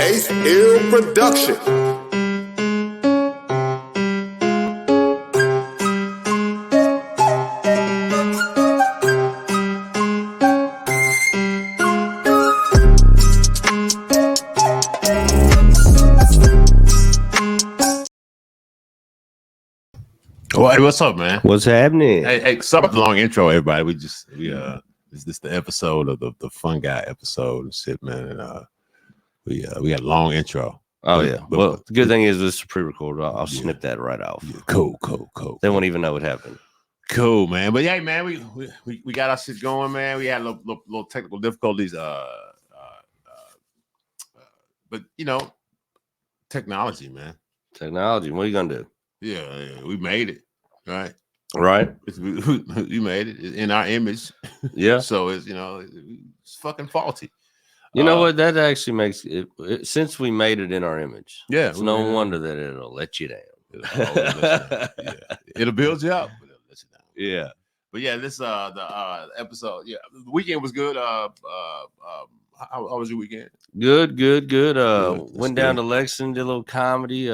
Ace Ill Production. Well, hey, what's up, man? What's happening? Hey, sorry about the long intro, everybody. Is this the episode of the Fungi episode and shit, man? And we had a long intro. Oh yeah. Well, the good thing is this is pre-recorded. I'll Yeah. snip that right off. Yeah, cool. They won't even know what happened. Cool, man. But yeah, man, we got our shit going, man. We had a little technical difficulties. But you know, technology, man. Technology. What are you gonna do? Yeah, we made it, right? Right. We made it in our image. Yeah. So it's fucking faulty. You know what? That actually makes it since we made it in our image. Yeah. It's no wonder that it'll let you down. It'll build you up, but it'll let you down. Yeah. But yeah, this the episode. Yeah, the weekend was good. How was your weekend? Good. Good. Went down to Lexington, did a little comedy.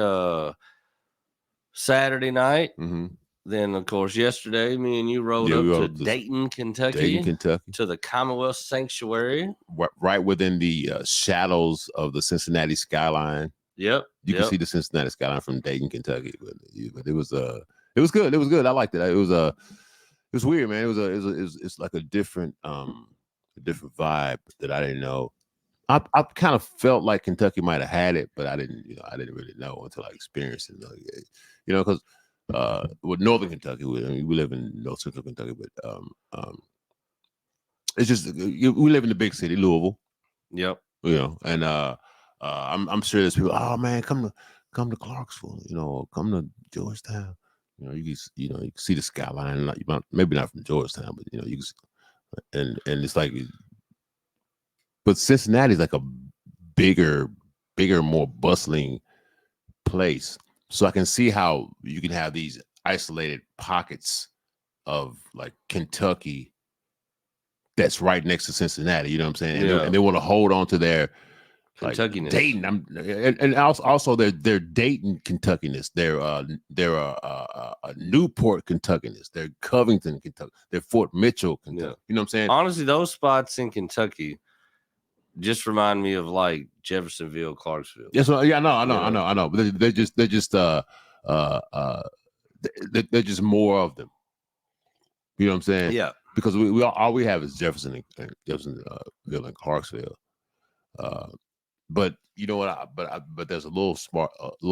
Saturday night. Mm-hmm. Then, of course, yesterday, me and you rode up to Dayton, Kentucky, to the Commonwealth Sanctuary. Right within the shadows of the Cincinnati skyline. Yep. You can see the Cincinnati skyline from Dayton, Kentucky. But it was good. It was good. I liked it. It was weird, man. It's like a different vibe that I didn't know. I kind of felt like Kentucky might have had it, but I didn't really know until I experienced it. Because with Northern Kentucky, we live in North Central Kentucky, but it's just we live in the big city, Louisville. Yep. And I'm sure there's people. Oh man, come to Clarksville. Come to Georgetown. You can see the skyline. Maybe not from Georgetown, but you can. And it's like. But Cincinnati is like a bigger, more bustling place. So I can see how you can have these isolated pockets of like Kentucky that's right next to Cincinnati. You know what I'm saying? And they want to hold on to their Kentuckiness. Dayton. And also their Dayton Kentuckiness. Their Newport Kentuckiness. Their Covington Kentucky. Their Fort Mitchell Kentucky. Yeah. You know what I'm saying? Honestly, those spots in Kentucky just remind me of like Jeffersonville, Clarksville. Yes, I know. But they're just more of them. You know what I'm saying? Yeah. Because we all we have is Jeffersonville and Clarksville. But you know what? But there's a little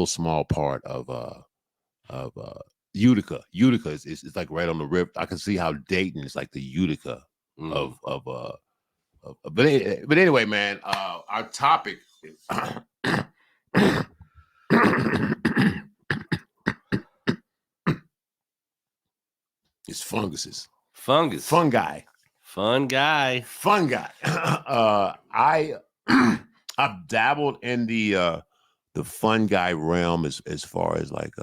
small part of Utica. Utica is like right on the river. I can see how Dayton is like the Utica of but anyway, man, our topic is funguses. Fungi. I've dabbled in the fungi realm as far as like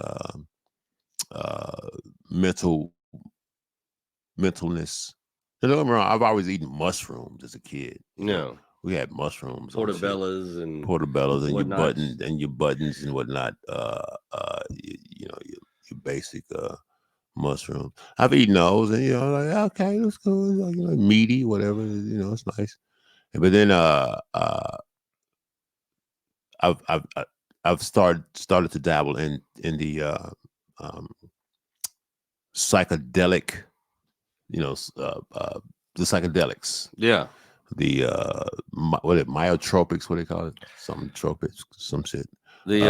mentalness. Don't get me wrong, I've always eaten mushrooms as a kid. No, we had mushrooms, portobellas and your buttons and whatnot. Your basic mushrooms. I've eaten those, and like okay, that's cool. Like, meaty, whatever. It's nice. But then I've started to dabble in the psychedelic. The psychedelics. Yeah. The myotropics, what they call it? Some tropics, some shit. The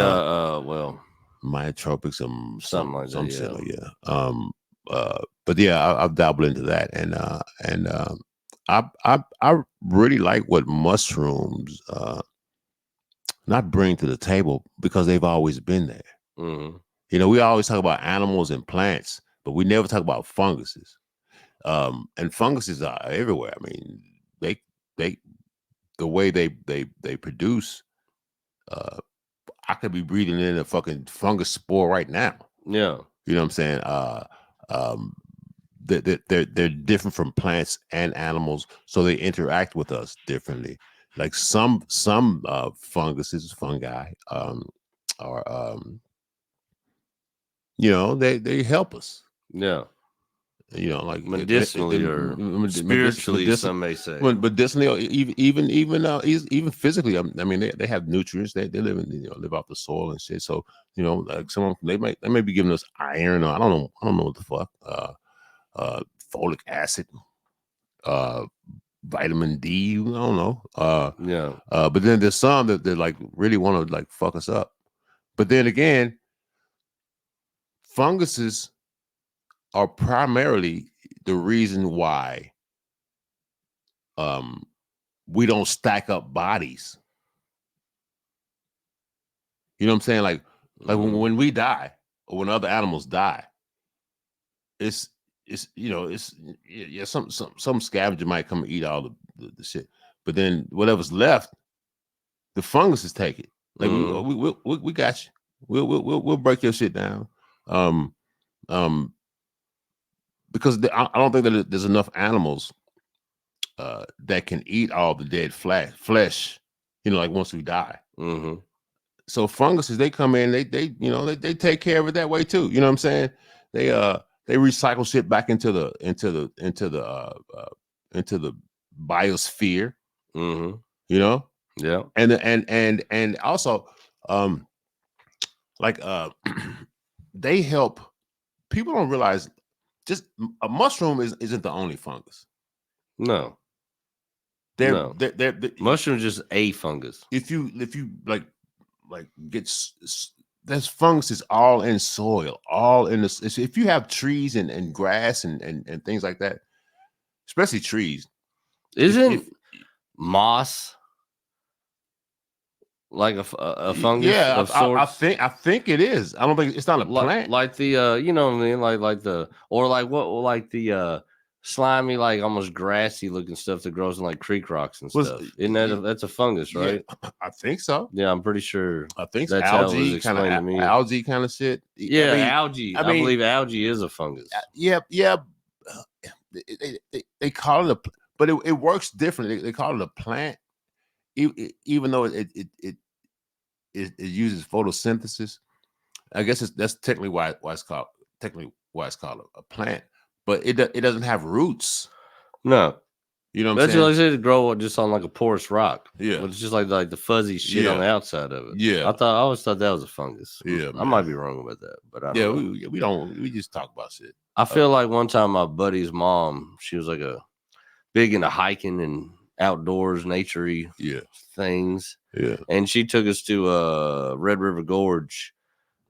myotropics, something like that. Shit, yeah. But yeah, I've dabbled into that, and I really like what mushrooms not bring to the table because they've always been there. Mm-hmm. We always talk about animals and plants, but we never talk about funguses. And funguses are everywhere. I mean, they the way they produce, I could be breathing in a fucking fungus spore right now. Yeah. You know what I'm saying? They're different from plants and animals, so they interact with us differently. like some funguses, fungi, are they help us. Yeah. Like medicinally or spiritually, some may say. Medicinally, or even physically. I mean, they have nutrients. They live live off the soil and shit. So like someone they may be giving us iron, or I don't know what the fuck. Folic acid, vitamin D. I don't know. But then there's some that like really want to like fuck us up. But then again, funguses are primarily the reason why we don't stack up bodies. You know what I'm saying? Like when we die or when other animals die, it's some scavenger might come and eat all the shit, but then whatever's left, the funguses take it. Like we got you. We'll break your shit down. Because I don't think that there's enough animals that can eat all the dead flesh, like once we die. So funguses, they come in, they take care of it that way too. You know what I'm saying? They recycle shit back into the biosphere. Yeah. And also like they help. People don't realize just a mushroom isn't the only fungus. No. They're mushroom is just a fungus. If you like there's funguses all in soil, all in this. If you have trees and grass and things like that, especially trees, isn't moss like a fungus? Yeah, of sorts? I think it is. I don't think it's not a plant. Like the you know what I mean, like the slimy, like almost grassy looking stuff that grows in like creek rocks and stuff. Isn't that that's a fungus, right? Yeah, I think so. Yeah, I'm pretty sure. I think that's algae, how it was explained to me. Algae kind of shit. Yeah, algae. I believe algae is a fungus. Yeah. They call it but it works differently. They call it a plant, even though it uses photosynthesis. I guess that's technically why it's called a plant. But it doesn't have roots. No. You know what I'm saying? That's what I said, to grow just on like a porous rock. Yeah. But it's just like the fuzzy shit on the outside of it. Yeah. I always thought that was a fungus. Yeah. I might be wrong about that, but I don't know. We just talk about shit. I feel like one time my buddy's mom, she was like big into hiking and outdoors, naturey things. Yeah. And she took us to Red River Gorge.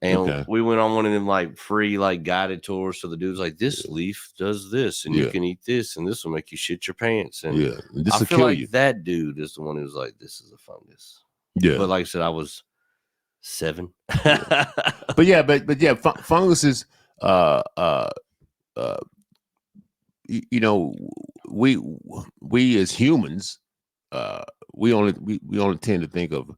And we went on one of them like free like guided tours. So the dude's like, this leaf does this, and you can eat this, and this will make you shit your pants. And this I feel like that dude is the one who's like, this is a fungus. Yeah. But like I said, I was 7. But funguses. We as humans, we only tend to think of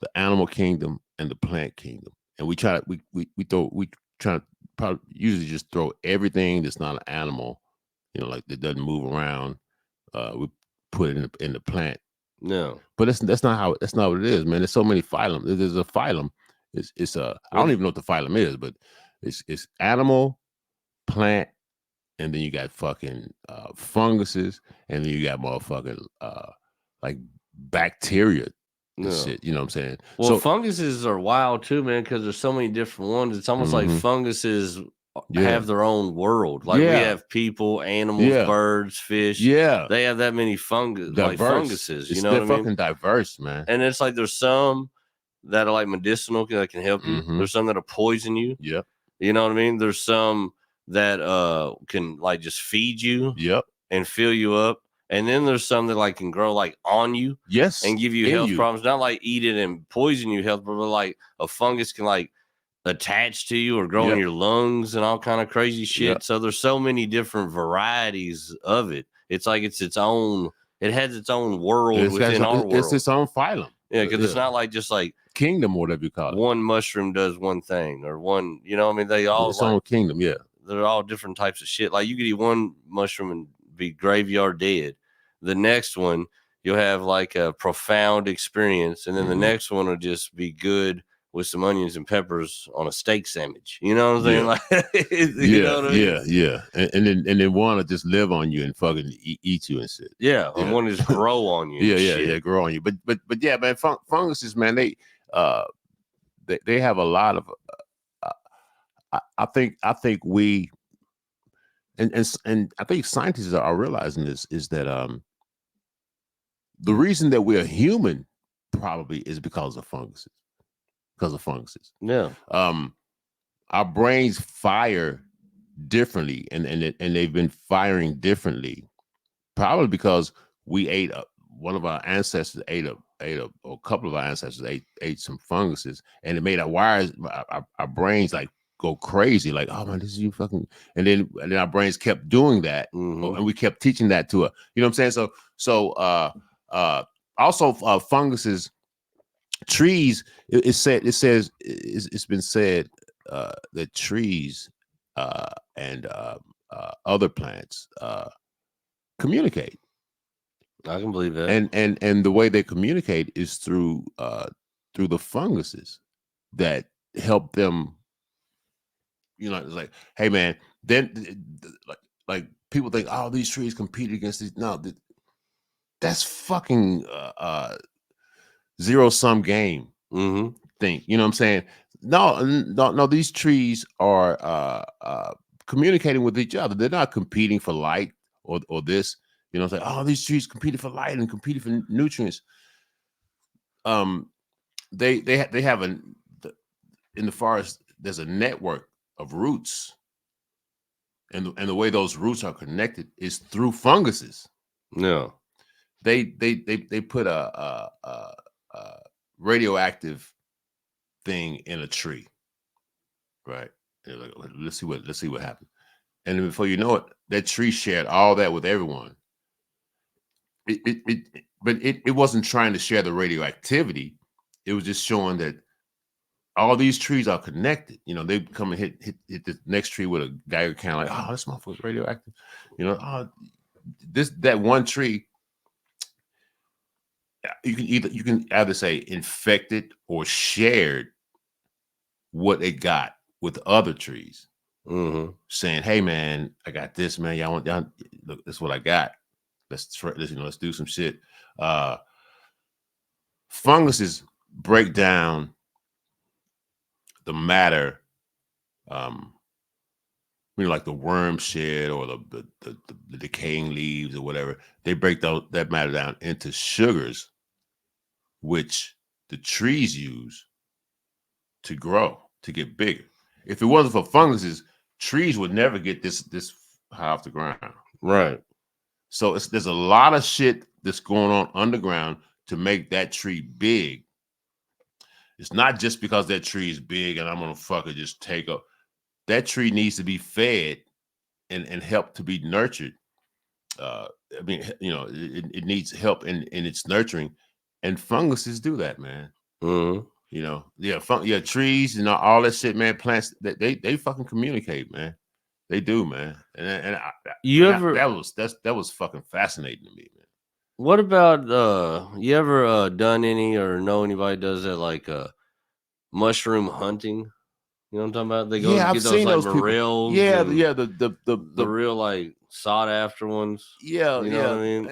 the animal kingdom and the plant kingdom. And we try to probably usually just throw everything that's not an animal, like that doesn't move around. We put it in the plant. No, but that's not what it is, man. There's so many phylum. There's a phylum. It's I don't even know what the phylum is, but it's animal, plant, and then you got fucking funguses, and then you got motherfucking like bacteria. Shit, you know what I'm saying? Well, funguses are wild too, man, because there's so many different ones. It's almost like funguses have their own world. Like we have people, animals, birds, fish. Yeah, they have that many funguses. You know what I mean? They're fucking diverse, man. And it's like there's some that are like medicinal that can help you. There's some that'll poison you. Yeah, you know what I mean? There's some that can like just feed you. Yep, and fill you up. And then there's some that like can grow like on you, and give you health problems. Not like eat it and poison you health, but like a fungus can like attach to you or grow in your lungs and all kind of crazy shit. So there's so many different varieties of it. It's like it's its own. It has its own world within our world. It's its own phylum. Yeah, because it's not like just like kingdom, whatever you call it. One mushroom does one thing, or one. You know, what I mean, they all its own kingdom. Yeah, they're all different types of shit. Like you could eat one mushroom and be graveyard dead. The next one, you'll have like a profound experience, and then the next one will just be good with some onions and peppers on a steak sandwich. You know what I'm saying? Like, you know what I mean? Yeah. And then want to just live on you and fucking eat you and shit. Yeah, and want to just grow on you. Yeah, grow on you. But yeah, man, funguses, man, they have a lot of. I think we and I think scientists are realizing this is that the reason that we're human probably is because of funguses. Yeah. Our brains fire differently, and they've been firing differently, probably because we ate one of our ancestors ate a or a couple of our ancestors ate some funguses, and it made our wires, our brains like go crazy, like, oh man, this is you fucking, and then our brains kept doing that, and we kept teaching that to you know what I'm saying? So also funguses, trees, it's been said that trees and other plants communicate. I can believe that. And the way they communicate is through the funguses that help them. You know, it's like, hey man, then like people think, oh, these trees compete against these. No, that's fucking zero-sum game thing. You know what I'm saying? No, these trees are communicating with each other. They're not competing for light or this. You know what I'm saying? Oh, these trees competed for light and competed for nutrients. They have in the forest, there's a network of roots. And the way those roots are connected is through funguses. Yeah. They put a radioactive thing in a tree, right? Like, let's see what happens. And then before you know it, that tree shared all that with everyone. But it wasn't trying to share the radioactivity. It was just showing that all these trees are connected. You know, they come and hit the next tree with a Geiger counter, like, oh, this motherfucker's radioactive. You know, oh, that one tree. You can either say infected or shared what it got with other trees, saying, "Hey man, I got this, man. Y'all look, that's what I got. Let's do some shit." Funguses break down the matter, like the worm shed or the decaying leaves or whatever. They break that matter down into sugars, which the trees use to grow, to get bigger. If it wasn't for funguses, trees would never get this high off the ground. Right. So there's a lot of shit that's going on underground to make that tree big. It's not just because that tree is big and I'm gonna fucking just take up. That tree needs to be fed and help to be nurtured. I mean, you know, it needs help in its nurturing, and funguses do that, man. You know, trees, you know, all that shit, man. Plants, they fucking communicate, man. They do, man. And that was fucking fascinating to me, man. What about you ever done any or know anybody does that, like mushroom hunting? You know what I'm talking about? They go I've get seen those like morels. Yeah, the real like sought after ones. Yeah, you know what I mean?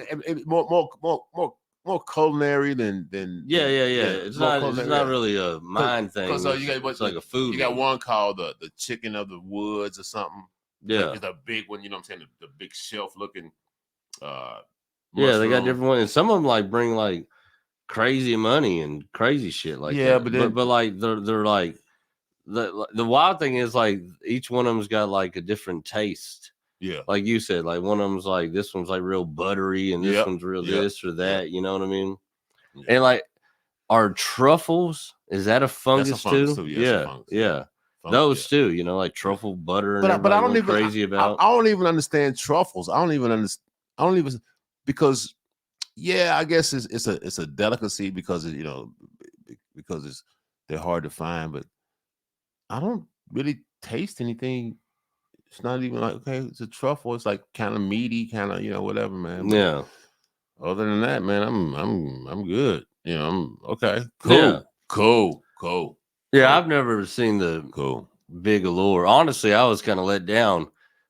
More culinary than yeah. It's not really a mind thing. Because it's like a food. You got one called the chicken of the woods or something. Yeah, it's a big one. You know what I'm saying? The big shelf looking. Yeah, they got different ones, and some of them like bring like crazy money and crazy shit like that. But like they're like the wild thing is like each one of them's got like a different taste. Yeah, like you said, like one of them's like this one's like real buttery, and this one's real this or that. You know what I mean? Yeah. And like, are truffles? Is that a fungus, That's a fungus too? Yeah. Those too, you know, like truffle butter, and but I don't even crazy about. I don't even understand truffles. I don't even because I guess it's a delicacy because they're hard to find, but I don't really taste anything. It's not even like, okay, it's a truffle. It's like kind of meaty, kind of, whatever, man. But, yeah. Other than that, man, I'm good. You know, I'm okay. Cool. Yeah. Cool. Yeah, I've never seen the big allure. Honestly, I was kind of let down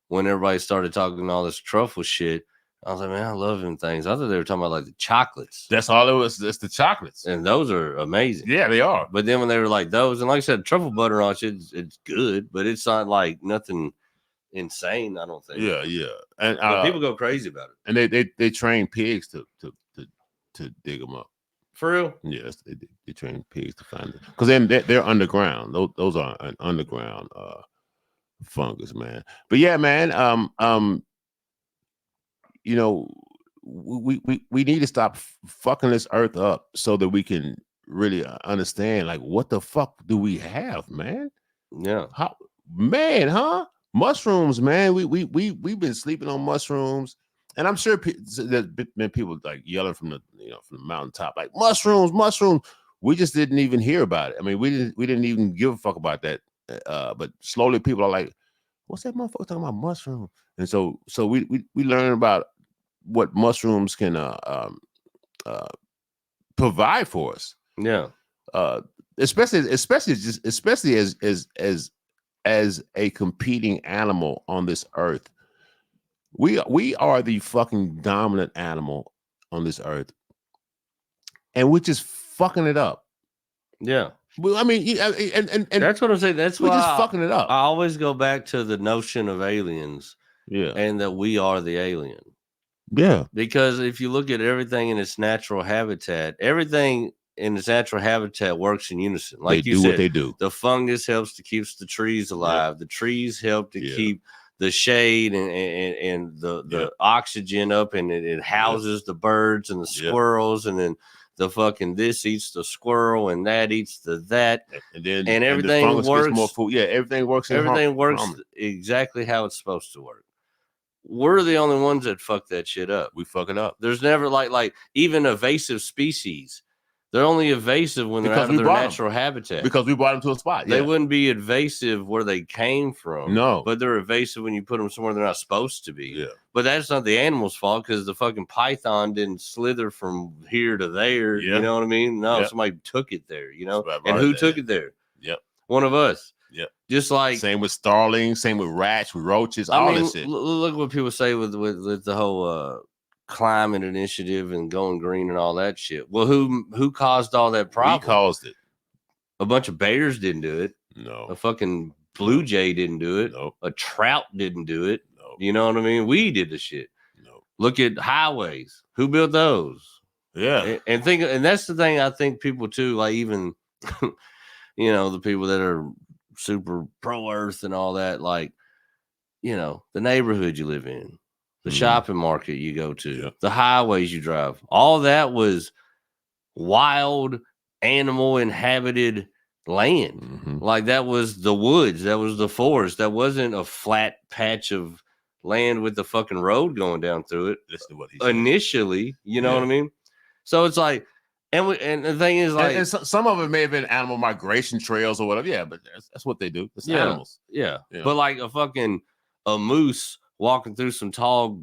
when everybody started talking all this truffle shit. I was like, man, I love them things. I thought they were talking about like the chocolates. That's all it was. It's the chocolates. And those are amazing. Yeah, they are. But then when they were like those, and like I said, truffle butter on shit, it's good, but it's not like nothing insane, I don't think. Yeah. And people go crazy about it. And they train pigs to dig them up. For real? Yes, they train pigs to find it. Because then they're underground. Those are an underground fungus, man. But yeah, man, you know, we need to stop fucking this earth up so that we can really understand, like, what the fuck do we have, man? Yeah. How, man, huh? Mushrooms, man. We've been sleeping on mushrooms, and I'm sure there's been people like yelling from the mountaintop, like mushrooms. We just didn't even hear about it. I mean, we didn't even give a fuck about that. But slowly, people are like, "What's that motherfucker talking about mushroom?" And so we learn about what mushrooms can provide for us. Yeah. Especially as a competing animal on this earth. We are the fucking dominant animal on this earth, and we're just fucking it up. Yeah. Well, I mean, and that's what I'm saying. That's we're why just fucking it up. I always go back to the notion of aliens. Yeah. And that we are the alien. Yeah. Because if you look at everything in its natural habitat, everything in its natural habitat works in unison. Like you said, what they do. The fungus helps to keep the trees alive. Yep. The trees help to keep the shade and the oxygen up, and it houses the birds and the squirrels, and then the fucking this eats the squirrel and that eats that, and then everything and the works. Gets more food. Yeah, everything works. Everything works exactly how it's supposed to work. We're the only ones that fuck that shit up. We fuck it up. There's never like even invasive species. They're only invasive when they're out of their natural habitat. Because we brought them to a spot. They wouldn't be invasive where they came from. No. But they're invasive when you put them somewhere they're not supposed to be. Yeah. But that's not the animal's fault, because the fucking python didn't slither from here to there. Yeah. You know what I mean? No, somebody took it there, you know? And who took it there? Yep. One of us. Yep. Just like same with starlings, same with rats, with roaches, all this shit. Look what people say with the whole climate initiative and going green and all that shit. Well, who caused all that problem? We caused it. A bunch of bears didn't do it. No. A fucking blue jay didn't do it. No. A trout didn't do it. No. You know what I mean? We did the shit. No. Look at highways. Who built those? Yeah. And that's the thing I think people too, like even the people that are super pro earth and all that, like, the neighborhood you live in, the shopping market you go to, the highways you drive, all that was wild animal inhabited land. Mm-hmm. Like that was the woods, that was the forest, that wasn't a flat patch of land with the fucking road going down through it. Listen to what he said. Initially, you know what I mean? So it's like, and the thing is, like, and some of it may have been animal migration trails or whatever. Yeah, but that's what they do. It's animals. Yeah. But like a moose walking through some tall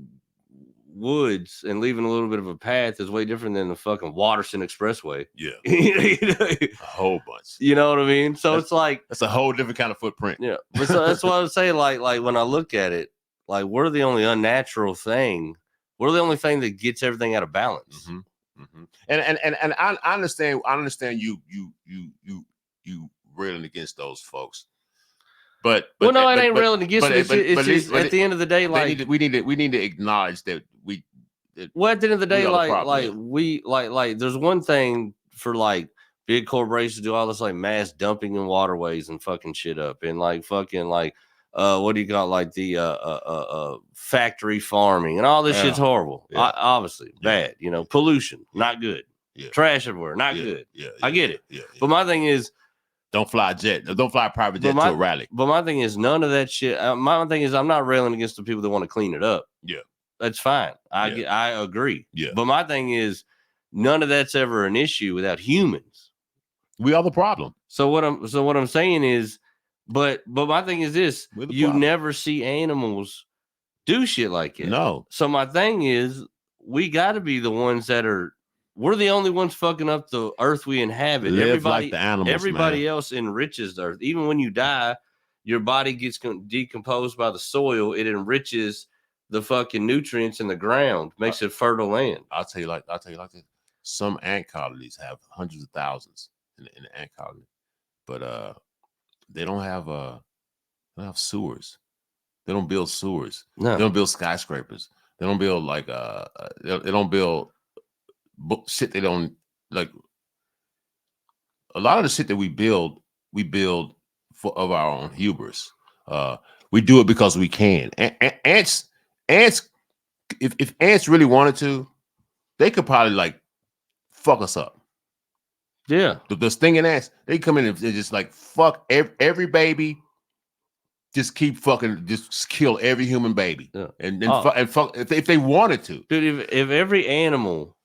woods and leaving a little bit of a path is way different than the fucking Waterson Expressway. Yeah. A whole bunch. You know what I mean? So it's like that's a whole different kind of footprint. Yeah. But so that's why I would say, like when I look at it, like we're the only unnatural thing. We're the only thing that gets everything out of balance. Mm-hmm. Mm-hmm. And I understand. I understand you railing against those folks, but it ain't railing against them. It's just at the end of the day, like we need to acknowledge that we. Well, at the end of the day, like there's one thing for like big corporations to do all this like mass dumping in waterways and fucking shit up, and like fucking like what do you call like the factory farming and all this shit's horrible. Obviously bad, pollution, not good. Trash everywhere, not good. I get it. But my thing is, don't fly private jet to a rally. But my thing is, none of that shit. My thing is, I'm not railing against the people that want to clean it up. Yeah, that's fine. I agree. Yeah. But my thing is, none of that's ever an issue without humans. We are the problem. So what I'm saying is, but my thing is this: you never see animals do shit like it. No. So my thing is, we got to be the ones that are. We're the only ones fucking up the earth we inhabit. Live everybody, like the animals, everybody man. else enriches the earth. Even when you die, your body gets decomposed by the soil. It enriches the fucking nutrients in the ground, makes it fertile land. I'll tell you like this. Some ant colonies have hundreds of thousands in the ant colony, but they don't have sewers. They don't build sewers. No. They don't build skyscrapers. They don't build like they don't build shit. They don't like a lot of the shit that we build for of our own hubris. We do it because we can. Ants. If ants really wanted to, they could probably like fuck us up. Yeah. The stinging ants, they come in and just like fuck every baby. Just keep fucking, just kill every human baby, and fuck if they wanted to, dude. If every animal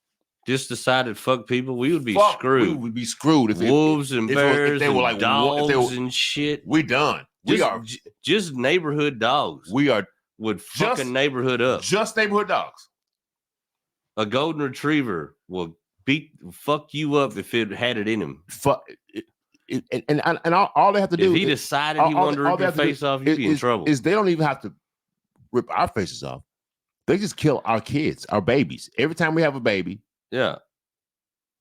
just decided fuck people, we would be screwed. We would be screwed. If wolves and bears, if they were like dogs and shit, we done. We are just neighborhood dogs. We are would fucking neighborhood up. Just neighborhood dogs. A golden retriever will fuck you up if it had it in him. Fuck. And all they have to do, if he decided he wanted to rip your face off, you'd be in trouble. Is they don't even have to rip our faces off. They just kill our kids, our babies. Every time we have a baby, yeah,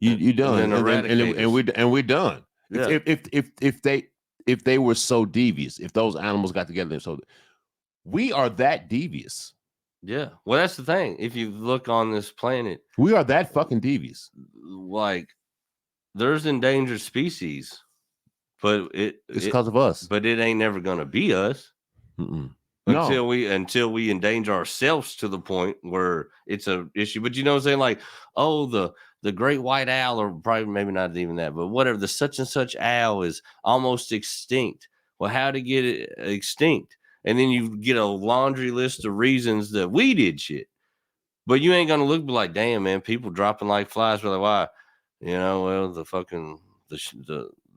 you done, and we're done. Yeah. If they were so devious, if those animals got together, so we are that devious. Yeah, well, that's the thing. If you look on this planet, we are that fucking devious. Like, there's endangered species. But it's because of us. But it ain't never gonna be us until we endanger ourselves to the point where it's an issue. But you know what I'm saying? Like, oh, the great white owl, or probably maybe not even that, but whatever, the such and such owl is almost extinct. Well, how to get it extinct? And then you get a laundry list of reasons that we did shit. But you ain't gonna look like, damn, man, people dropping like flies. We're like, why? You know, well, the fucking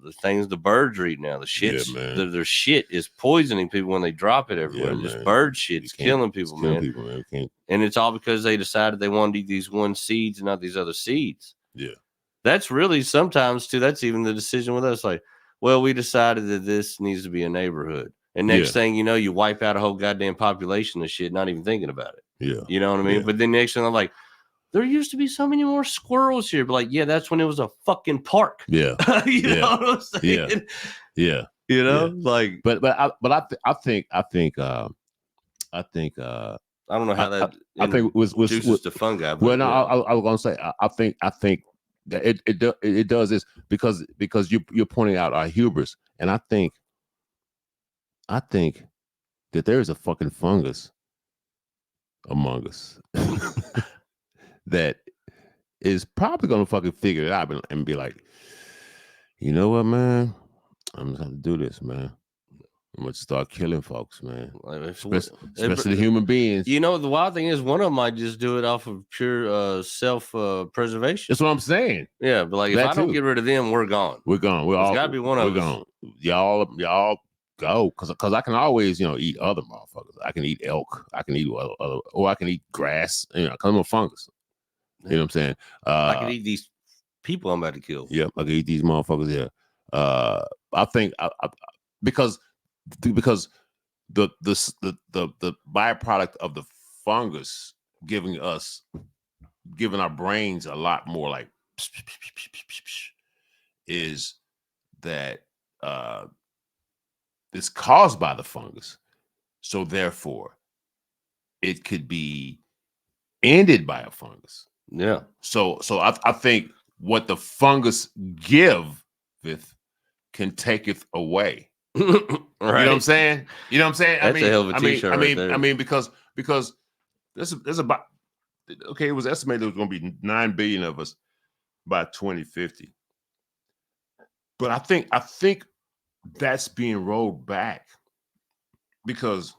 the things the birds are eating now, the shit, their shit is poisoning people when they drop it everywhere. Yeah, just bird shit is killing people, man. And it's all because they decided they wanted to eat these one seeds and not these other seeds. Yeah, that's really sometimes too. That's even the decision with us. Like, well, we decided that this needs to be a neighborhood, and next thing you know, you wipe out a whole goddamn population of shit, not even thinking about it. Yeah, you know what I mean. Yeah. But then next thing I'm like, there used to be so many more squirrels here, but like, yeah, that's when it was a fucking park. Yeah, you know what I'm saying? Yeah. You know, like, but I think I don't know how that. I think was the fungi. But well, no, I was gonna say I think that it does this because you're pointing out our hubris, and I think that there is a fucking fungus among us. That is probably gonna fucking figure it out and be like, you know what, man? I'm just gonna do this, man. I'm gonna start killing folks, man. Especially human beings. You know, the wild thing is, one of them might just do it off of pure self-preservation. That's what I'm saying. Yeah, but like, if I don't get rid of them, we're gone. We're gone. We're all gotta be one of us. Gone. Y'all go, because I can always, eat other motherfuckers. I can eat elk. I can eat other, or I can eat grass. Because I'm a fungus. You know what I'm saying? I can eat these people I'm about to kill. Yep, I can eat these motherfuckers. Yeah. I think because the byproduct of the fungus giving our brains a lot more like is that it's caused by the fungus, so therefore it could be ended by a fungus. Yeah. So I think what the fungus giveth can taketh away. Right. You know what I'm saying? That's a hell of a t-shirt. I mean, because there's about, okay, it was estimated there was going to be 9 billion of us by 2050. But I think that's being rolled back, because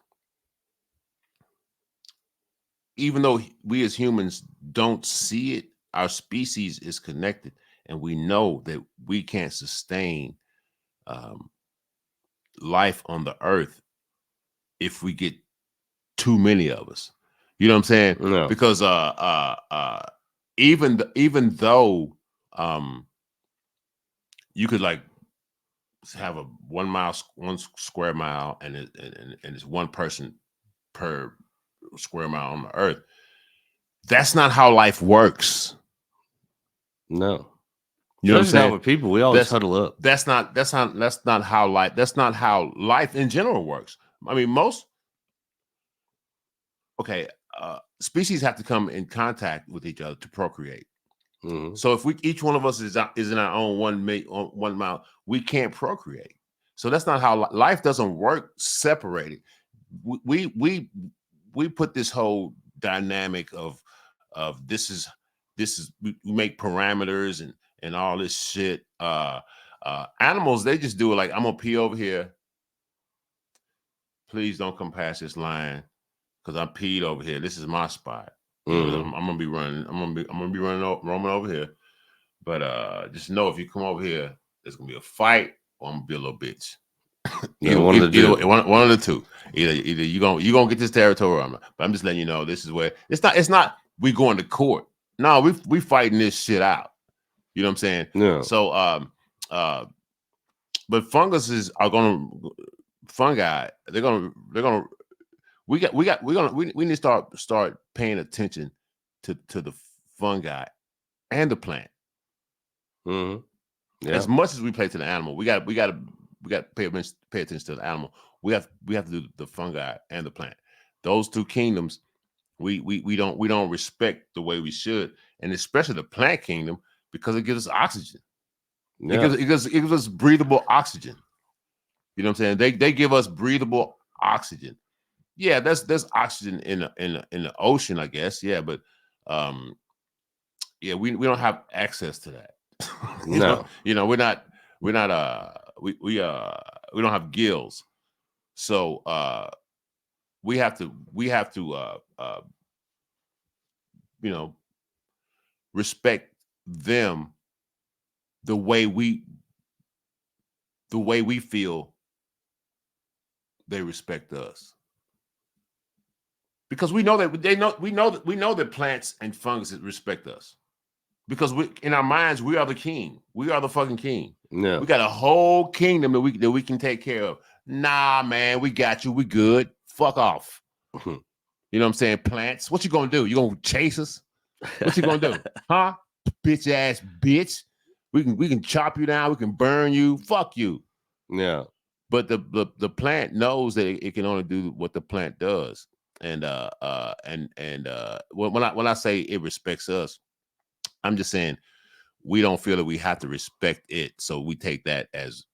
even though we as humans don't see it, our species is connected, and we know that we can't sustain life on the earth if we get too many of us. You know what I'm saying? No. Because even though you could like have a 1 square mile, and it's one person per square mile on the earth. That's not how life works. No. You know what I'm saying? With people, we always huddle up. That's not how life in general works. I mean, species have to come in contact with each other to procreate. Mm-hmm. So if each one of us is in our own 1 mile, we can't procreate. So that's not how life doesn't work separated. We put this whole dynamic of this is we make parameters and all this shit. Animals, they just do it like, I'm gonna pee over here. Please don't come past this line because I peed over here. This is my spot. Mm-hmm. I'm gonna be running. I'm gonna be roaming over here. But just know, if you come over here, there's gonna be a fight, or I'm gonna be a little bitch. One of the two. Either you gonna get this territory, or not. But I'm just letting you know, this is where it's not we going to court. No, we fighting this shit out. You know what I'm saying? Yeah. So but fungi, they're gonna we need to start paying attention to the fungi and the plant. Mm-hmm. Yeah. As much as we play to the animal, we got to pay attention to the animal. We have to do the fungi and the plant. Those two kingdoms, we don't respect the way we should, and especially the plant kingdom, because it gives us oxygen. Yeah. It gives us breathable oxygen. You know what I'm saying? They give us breathable oxygen. Yeah, there's oxygen in the ocean, I guess. Yeah, but yeah, we don't have access to that. we don't have gills. So we have to respect them the way we feel they respect us. Because we know that plants and fungus respect us. Because in our minds, we are the king. We are the fucking king. No. We got a whole kingdom that we can take care of. Nah, man, we got you. We good. Fuck off. You know what I'm saying? Plants. What you gonna do? You gonna chase us? What you gonna do? Huh? Bitch ass bitch. We can chop you down. We can burn you. Fuck you. Yeah. But the plant knows that it can only do what the plant does. And when I say it respects us, I'm just saying we don't feel that we have to respect it, so we take that as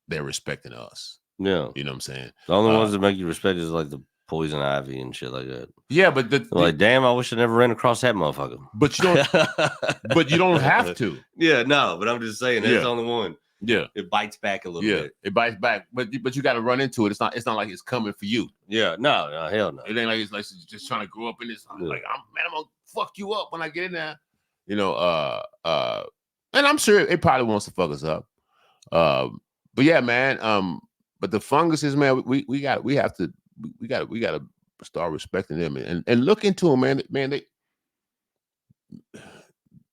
they're respecting us. Yeah, you know what I'm saying. The only ones that make you respect is like the poison ivy and shit like that. Yeah, but damn, I wish I never ran across that motherfucker. But you don't. But you don't have to. Yeah, no. But I'm just saying that's the only one. Yeah, it bites back a little bit. It bites back, but you got to run into it. It's not like it's coming for you. Yeah, no, hell no. It ain't like it's just trying to grow up in this. Like I'm gonna fuck you up when I get in there. You know, and I'm sure it probably wants to fuck us up. But yeah, man. But the funguses, man, we got to start respecting them and look into them, man. Man, they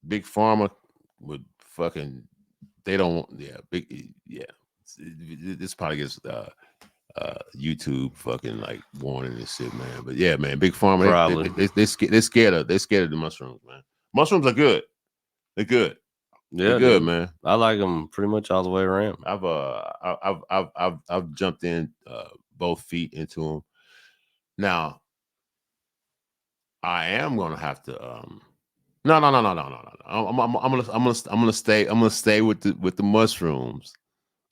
big pharma would fucking. They don't. Yeah, big. Yeah, this probably gets YouTube fucking like warning this shit, man. But yeah, man, big pharma. Probably. They're scared of the mushrooms, man. Mushrooms are good. They're good. Yeah, they're good, man. I like them pretty much all the way around. I've jumped in both feet into them. Now, I am gonna have to no. I'm gonna stay with the mushrooms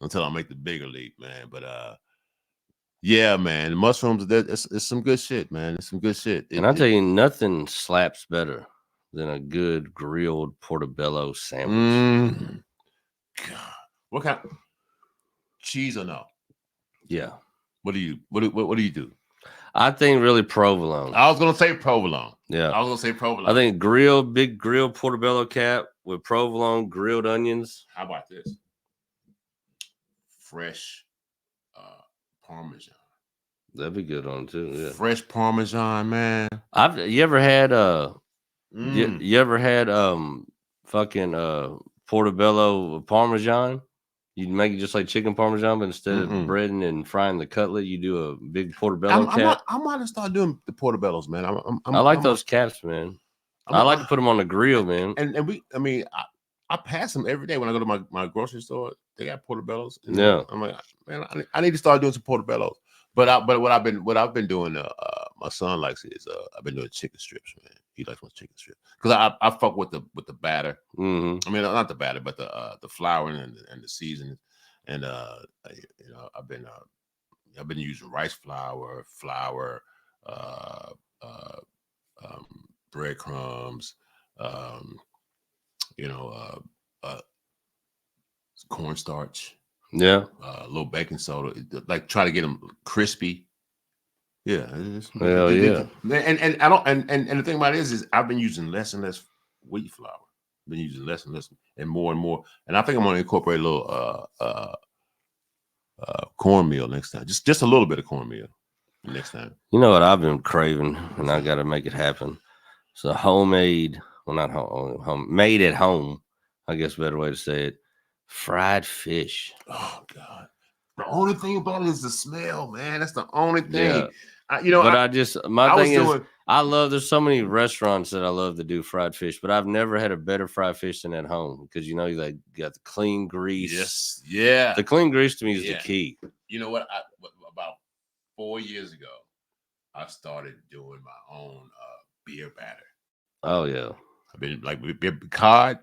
until I make the bigger leap, man. But yeah, man, mushrooms, it's some good shit, man. It's some good shit. And I'll tell you, nothing slaps better than a good grilled portobello sandwich. God. What kind of cheese or no? Yeah. What do you do? I think really provolone. I was gonna say provolone. Yeah. I was gonna say provolone. I think big grilled portobello cap with provolone, grilled onions. How about this? Fresh Parmesan. That'd be good on too. Yeah. Fresh Parmesan, man. You ever had you ever had fucking portobello Parmesan? You make it just like chicken Parmesan, but instead of breading and frying the cutlet, you do a big portobello cap. I might have started doing the portobellos, man. I like those caps, man. I like to put them on the grill, man. And I pass them every day when I go to my grocery store. They got portobellos. Yeah, I'm like, man, I need to start doing some portobellos. But what I've been doing, my son likes it is I've been doing chicken strips, man. He likes my chicken strips because I fuck with the batter. Mm-hmm. I mean, not the batter, but the flour and the seasoning. And I've been using rice flour, breadcrumbs, cornstarch. Yeah, a little baking soda, like try to get them crispy. Yeah, hell yeah. And I don't. And the thing about it is I've been using less and less wheat flour. I've been using less and less and more. And I think I'm going to incorporate a little cornmeal next time. Just a little bit of cornmeal next time. You know what I've been craving, and I got to make it happen. So homemade, well, not home, made at home. I guess a better way to say it. Fried fish. Oh God! The only thing about it is the smell, man. That's the only thing. Yeah. I love. There's so many restaurants that I love to do fried fish, but I've never had a better fried fish than at home because you got the clean grease. Yes, yeah. The clean grease to me is the key. You know what? About 4 years ago, I started doing my own beer batter. Oh yeah, I've been like cod.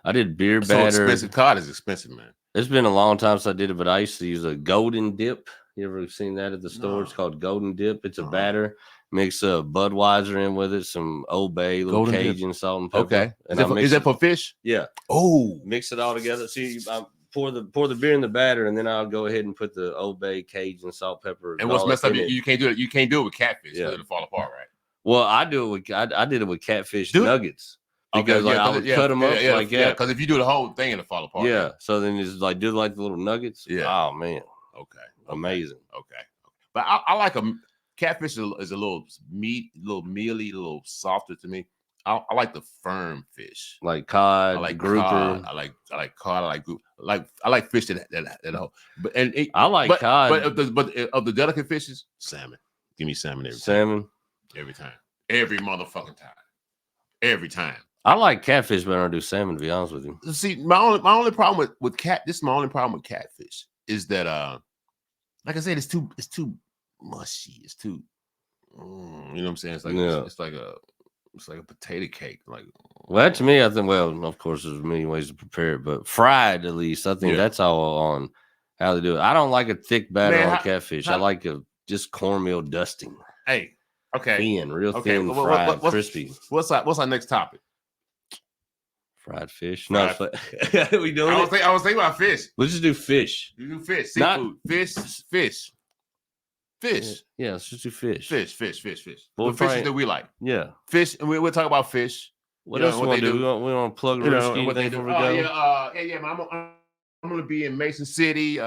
I did beer batter. Expensive. Cod is expensive, man. It's been a long time since I did it, but I used to use a golden dip. You ever seen that at the store? No. It's called golden dip. It's a batter. Mix Budweiser in with it, some Old Bay, little golden Cajun salt and pepper. Okay. Is that for fish? Yeah. Oh, mix it all together. See, I pour the beer in the batter, and then I'll go ahead and put the Old Bay, Cajun salt, pepper. And what's messed up? You can't do it. You can't do it with catfish. Yeah. It'll fall apart, right? Well, I did it with catfish nuggets. Because I would cut them up like that. Yeah, because if you do the whole thing, it'll fall apart. Yeah. So then just like do like the little nuggets. Yeah. Oh man. Okay. Amazing. Okay. But I like them. Catfish is a little mealy, a little softer to me. I like the firm fish. Like cod. I like grouper. I like cod. I like grouper. I like fish that whole. I like cod. But of the delicate fishes, salmon. Give me salmon every time. Every time. Every motherfucking time. Every time. I like catfish, but I don't do salmon, to be honest with you. See, my only problem with this is my only problem with catfish is that like I said, it's too mushy. It's too you know what I'm saying? It's like it's like a potato cake. Like, well, to me, I think, well, of course there's many ways to prepare it, but fried at least, I think that's all on how to do it. I don't like a thick batter on catfish. I like just cornmeal dusting. Hey, okay. Thin, real thin, fried, crispy. What's our next topic? Fried fish. No, we doing it? I was thinking about fish. Let's just do fish. You do fish, seafood, fish. Yeah, let's just do fish. Fish. Well, what fishes do we like? Yeah. Fish, and we'll talk about fish. What else we want to do? We want to plug the scheme thing before we go? Yeah, man. I'm going to be in Mason City,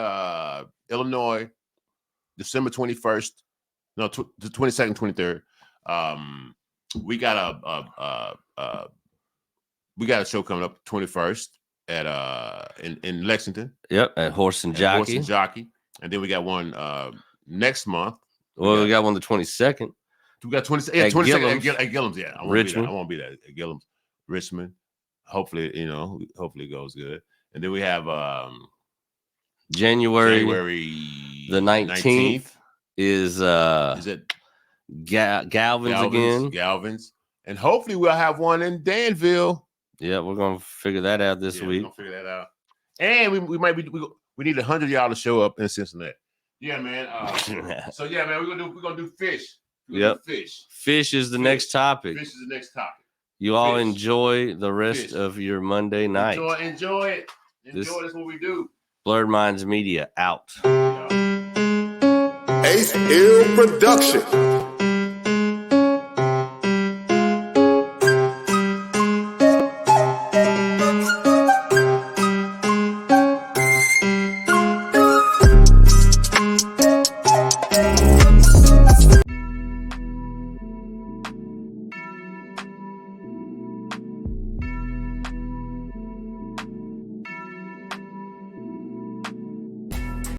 Illinois, December 21st. No, the 22nd, 23rd. We got a show coming up 21st at in Lexington. Yep, at Horse and Jockey. And then we got one next month. Well, we got one the 22nd. We got 22nd at Gillum's. Yeah, I won't be there at Gillum's. Richmond. Hopefully, it goes good. And then we have January the 19th is it Galvin's again. Galvin's. And hopefully we'll have one in Danville. Yeah, we're gonna figure that out this week. We're gonna figure that out. And we need 100 y'all to show up in Cincinnati. Yeah, man. So yeah, man, we're gonna do fish. Fish is the next topic. Fish is the next topic. You all enjoy the rest of your Monday night. Enjoy it. This is what we do. Blurred Minds Media out. Ace Hill Production.